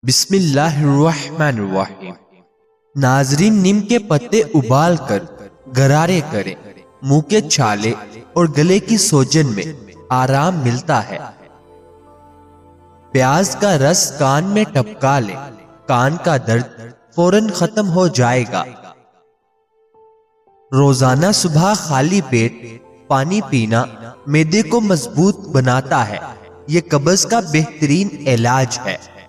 बिस्मिल्लाहिर्रहमानिर्रहीम। नाजरीन, नीम के पत्ते उबाल कर गरारे करें। मुंह के छाले और गले की सूजन में आराम मिलता है। प्याज का रस कान में टपका ले, कान का दर्द फौरन खत्म हो जाएगा। रोजाना सुबह खाली पेट पानी पीना मैदे को मजबूत बनाता है। ये कब्ज का बेहतरीन इलाज है।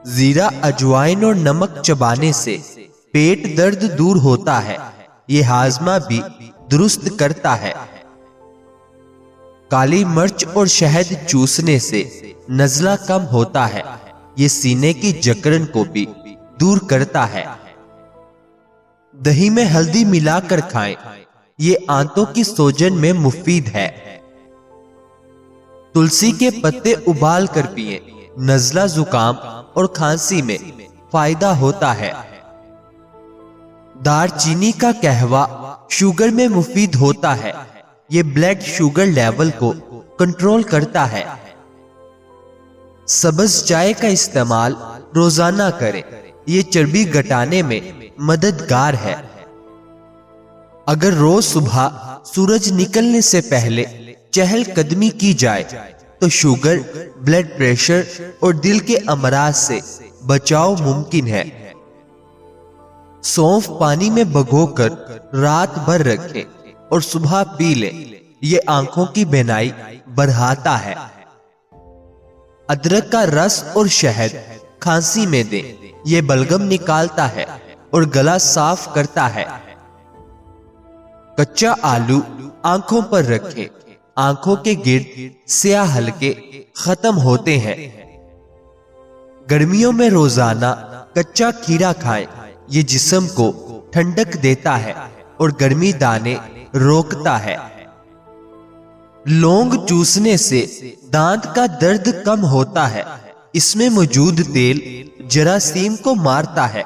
जीरा, अजवाइन और नमक चबाने से पेट दर्द दूर होता है। ये हाजमा भी दुरुस्त करता है। काली मिर्च और शहद चूसने से नज़ला कम होता है। ये सीने की जकड़न को भी दूर करता है। दही में हल्दी मिलाकर खाएं। ये आंतों की सूजन में मुफीद है। तुलसी के पत्ते उबाल कर पिए। नज़ला, जुकाम और खांसी में फायदा होता है। दारचीनी का कहवा शुगर में मुफीद होता है। ये ब्लड शुगर लेवल को कंट्रोल करता है। सब्ज चाय का इस्तेमाल रोजाना करें। ये चर्बी घटाने में मददगार है। अगर रोज सुबह सूरज निकलने से पहले चहलकदमी की जाए तो शुगर, ब्लड प्रेशर और दिल के अमराज से बचाव मुमकिन है। सौंफ पानी में भिगोकर रात भर रखें और सुबह पी लें। ये आंखों की बीनाई बढ़ाता है। अदरक का रस और शहद खांसी में दें। ये बलगम निकालता है और गला साफ करता है। कच्चा आलू आंखों पर रखें। आंखों के गिर्द स्याह हल्के खत्म होते हैं। गर्मियों में रोजाना कच्चा खीरा खाएं। ये जिस्म को ठंडक देता है और गर्मी दाने रोकता है। लौंग चूसने से दांत का दर्द कम होता है। इसमें मौजूद तेल जरासीम को मारता है।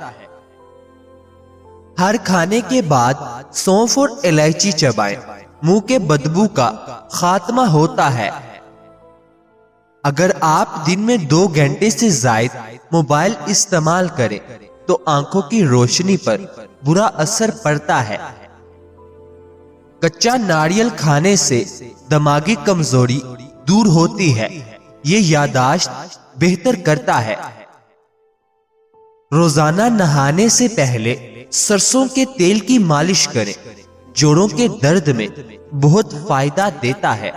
हर खाने के बाद सौंफ और इलायची चबाएं। मुंह के बदबू का खात्मा होता है। अगर आप दिन में 2 घंटे से ज्यादा मोबाइल इस्तेमाल करें तो आंखों की रोशनी पर बुरा असर पड़ता है। कच्चा नारियल खाने से दिमागी कमजोरी दूर होती है। ये यादाश्त बेहतर करता है। रोजाना नहाने से पहले सरसों के तेल की मालिश करें। जोड़ों के दर्द में बहुत फायदा देता है।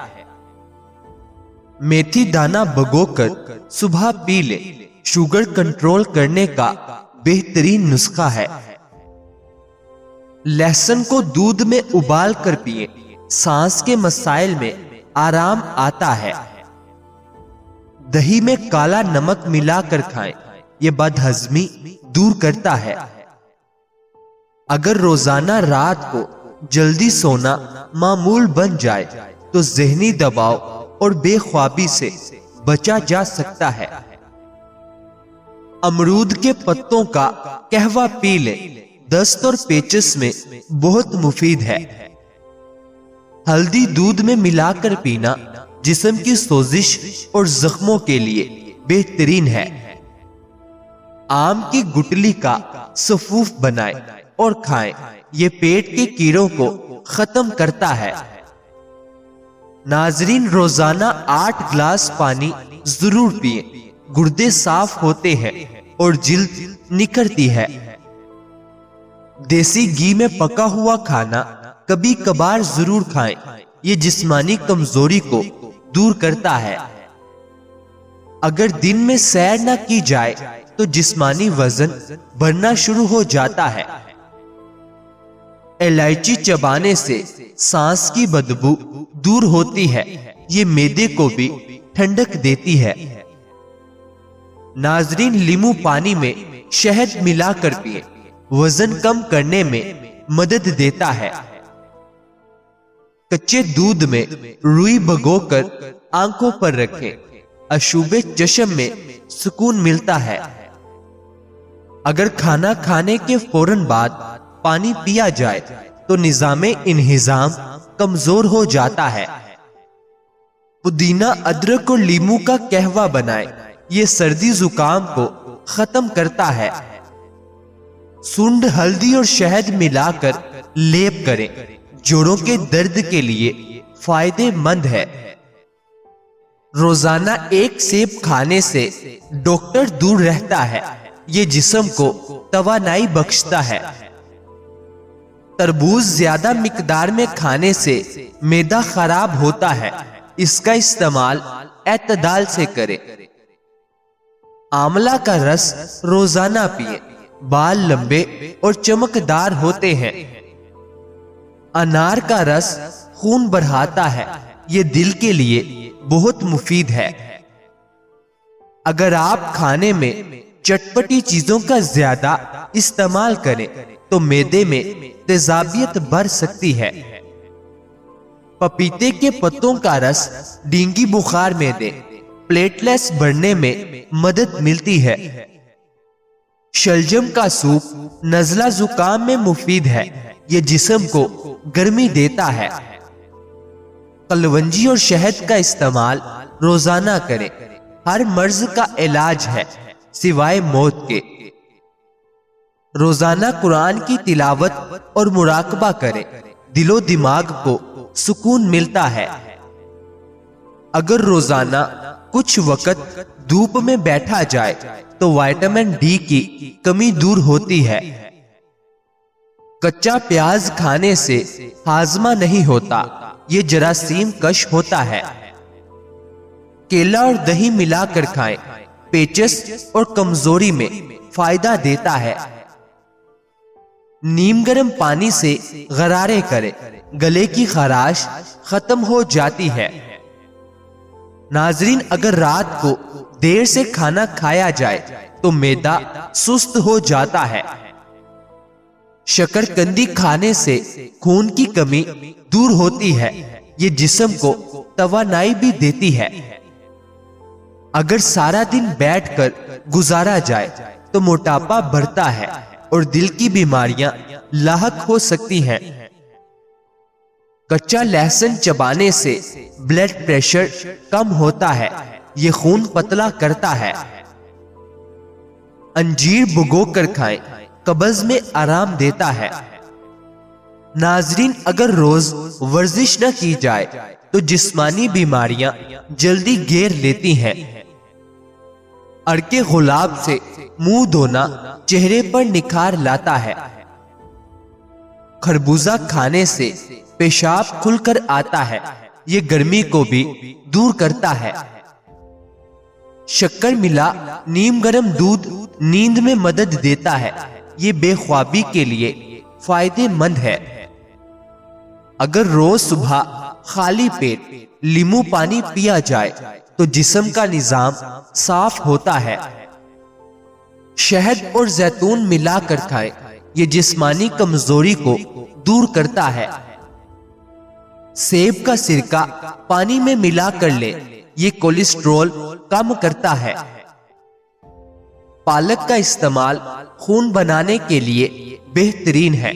मेथी दाना भिगोकर सुबह पी ले। शुगर कंट्रोल करने का बेहतरीन नुस्खा है। लहसुन को दूध में उबाल कर पिए। सांस के मसाइल में आराम आता है। दही में काला नमक मिलाकर खाएं। यह बदहजमी दूर करता है। अगर रोजाना रात को जल्दी सोना मामूल बन जाए तो जहनी दबाव और बेख्वाबी से बचा जा सकता है। अमरूद के पत्तों का कहवा पी ले। दस्त और पेचिश में बहुत मुफीद है। हल्दी दूध में मिलाकर पीना जिस्म की सोजिश और जख्मों के लिए बेहतरीन है। आम की गुठली का सफूफ बनाएं और खाएं। ये पेट के कीड़ों को खत्म करता है। नाजरीन, रोजाना 8 गिलास पानी जरूर पिए। गुर्दे साफ होते हैं और जिल्द निखरती है। देसी घी में पका हुआ खाना कभी कभार जरूर खाएं। ये जिस्मानी कमजोरी को दूर करता है। अगर दिन में सैर न की जाए तो जिस्मानी वजन बढ़ना शुरू हो जाता है। इलायची चबाने से सांस की बदबू दूर होती है। ये मैदे को भी ठंडक देती है। नाजरीन, लीमू पानी में शहद मिलाकर पिए। वजन कम करने में मदद देता है। कच्चे दूध में रुई भिगोकर आंखों पर रखें। अशुबे चश्म में सुकून मिलता है। अगर खाना खाने के फौरन बाद पानी पिया जाए तो निजामे इन्हिजाम कमजोर हो जाता है। पुदीना, अदरक और नींबू का कहवा बनाएं। ये सर्दी जुकाम को खत्म करता है। सुंड, हल्दी और शहद मिलाकर लेप करें, जोड़ों के दर्द के लिए फायदेमंद है। रोजाना एक सेब खाने से डॉक्टर दूर रहता है। ये जिस्म को तवानाई बख्शता है। तरबूज ज्यादा मिकदार में खाने से मैदा खराब होता है। इसका इस्तेमाल एतदाल से करें। आंवला का रस रोजाना पिए, बाल लंबे और चमकदार होते हैं। अनार का रस खून बढ़ाता है। ये दिल के लिए बहुत मुफीद है। अगर आप खाने में चटपटी चीजों का ज्यादा इस्तेमाल करें तो मैदे में तेजाबियत बढ़ सकती है। पपीते के पत्तों का रस डेंगू बुखार में दें, प्लेटलेट्स बढ़ने में मदद मिलती है। शलजम का सूप नज़ला जुकाम में मुफीद है। यह जिस्म को गर्मी देता है। कलवंजी और शहद का इस्तेमाल रोजाना करें। हर मर्ज का इलाज है सिवाय मौत के। रोजाना कुरान की तिलावत और मुराकबा करें, दिलो दिमाग को सुकून मिलता है। अगर रोजाना कुछ वक्त धूप में बैठा जाए तो विटामिन डी की कमी दूर होती है। कच्चा प्याज खाने से हाजमा नहीं होता, ये जरासीम कश होता है। केला और दही मिलाकर खाएं, पेचिश और कमजोरी में फायदा देता है। नीम गर्म पानी से गरारे करें, गले की खराश खत्म हो जाती है। नाजरीन, अगर रात को देर से खाना खाया जाए तो मैदा सुस्त हो जाता है। शकरकंदी खाने से खून की कमी दूर होती है। ये जिस्म को तवानाई भी देती है। अगर सारा दिन बैठकर गुजारा जाए तो मोटापा बढ़ता है और दिल की बीमारियां लाहक हो सकती हैं। कच्चा लहसुन चबाने से ब्लड प्रेशर कम होता है। ये खून पतला करता है। अंजीर भिगोकर खाएं, कब्ज में आराम देता है। नाजरीन, अगर रोज वर्जिश न की जाए तो जिस्मानी बीमारियां जल्दी घेर लेती हैं। अड़के गुलाब से मुंह धोना चेहरे पर निखार लाता है। खरबूजा खाने से पेशाब खुलकर आता है। ये गर्मी को भी दूर करता है। शक्कर मिला नीम गर्म दूध नींद में मदद देता है। ये बेख्वाबी के लिए फायदेमंद है। अगर रोज सुबह खाली पेट लींबू पानी पिया जाए तो जिस्म का निजाम साफ होता है। शहद और जैतून मिलाकर खाएं, ये जिस्मानी कमजोरी को दूर करता है। सेब का सिरका पानी में मिलाकर ले, ये कोलेस्ट्रॉल कम करता है। पालक का इस्तेमाल खून बनाने के लिए बेहतरीन है।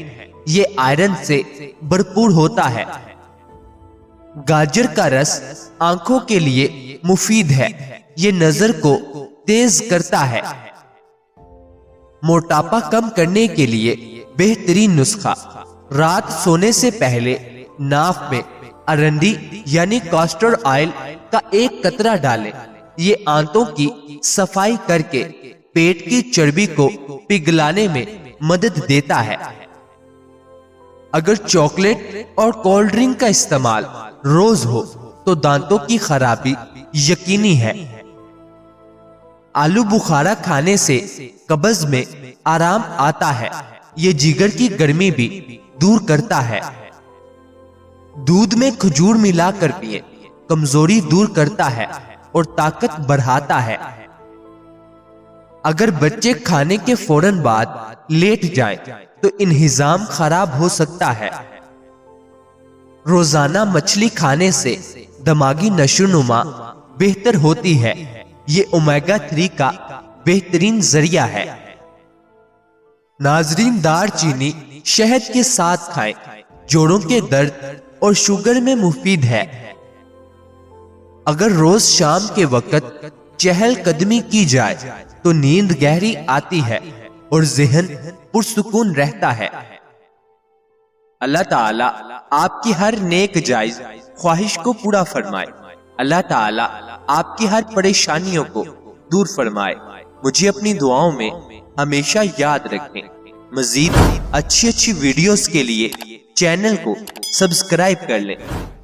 ये आयरन से भरपूर होता है। गाजर का रस आंखों के लिए मुफीद है। ये नजर को तेज करता है। मोटापा कम करने के लिए बेहतरीन नुस्खा, रात सोने से पहले नाक में अरंडी यानी कास्टर ऑयल का एक कतरा डालें। ये आंतों की सफाई करके पेट की चर्बी को पिघलाने में मदद देता है। अगर चॉकलेट और कोल्ड ड्रिंक का इस्तेमाल रोज हो तो दांतों की खराबी यकीनी है। आलू बुखारा खाने से कब्ज में आराम आता है। ये जिगर की गर्मी भी दूर करता है। दूध में खजूर मिलाकर पिए, कमजोरी दूर करता है और ताकत बढ़ाता है। अगर बच्चे खाने के फौरन बाद लेट जाएं तो इंहिजाम खराब हो सकता है। रोजाना मछली खाने से दिमागी नशोनुमा बेहतर होती है। ये ओमेगा 3 का बेहतरीन जरिया है। नाजरीन, दालचीनी शहद के साथ खाएं, जोड़ों के दर्द और शुगर में मुफीद है। अगर रोज शाम के वक्त चहलकदमी की जाए तो नींद गहरी आती है और ज़हन पुरसुकून रहता है। अल्लाह ताला आपकी हर नेक जायज ख्वाहिश को पूरा फरमाए। अल्लाह ताला आपकी हर परेशानियों को दूर फरमाए। मुझे अपनी दुआओं में हमेशा याद रखें। मजीद अच्छी वीडियोस के लिए चैनल को सब्सक्राइब कर लें,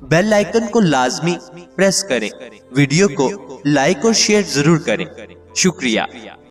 बेल आइकन को लाजमी प्रेस करें, वीडियो को लाइक और शेयर जरूर करें। शुक्रिया।